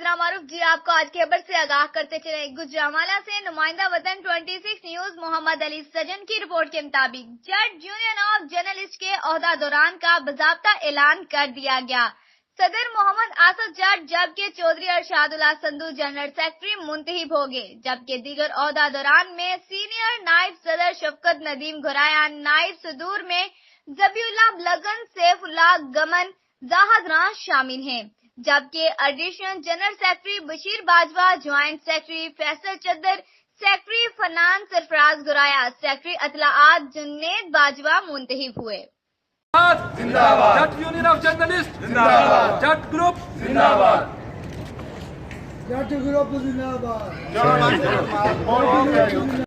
मारूफ जी आपको आज खबर से आगाह करते चले। गुजरांवाला से नुमाइंदा वतन 26 न्यूज मोहम्मद अली सजन की रिपोर्ट के मुताबिक जट यूनियन ऑफ जर्नलिस्ट के ओहदा दौरान का बाज़ाब्ता ऐलान कर दिया गया। सदर मोहम्मद आसफ जट जबकि चौधरी अरशादुल्लाह संधू जनरल सेक्रेटरी मुंतहिब हो गए, जबकि दीगर ओहदा दौरान में सीनियर नायब सदर शफकत नदीम घुराया, नायब सदूर में जबीउल्लाह लगन, सैफुल्लाह गमन, जाहद रां शामिल हैं, जबकि additional general secretary Bashir Bajwa, joint secretary Faisal Chaddar, secretary Fanan Sarfraz Guraya, secretary अतलाआत जुन्नेद बाजवा मुंतहिब हुए। जट यूनियन ऑफ जर्नलिस्ट जिंदाबाद, जट ग्रुप जिंदाबाद, जट ग्रुप जिंदाबाद।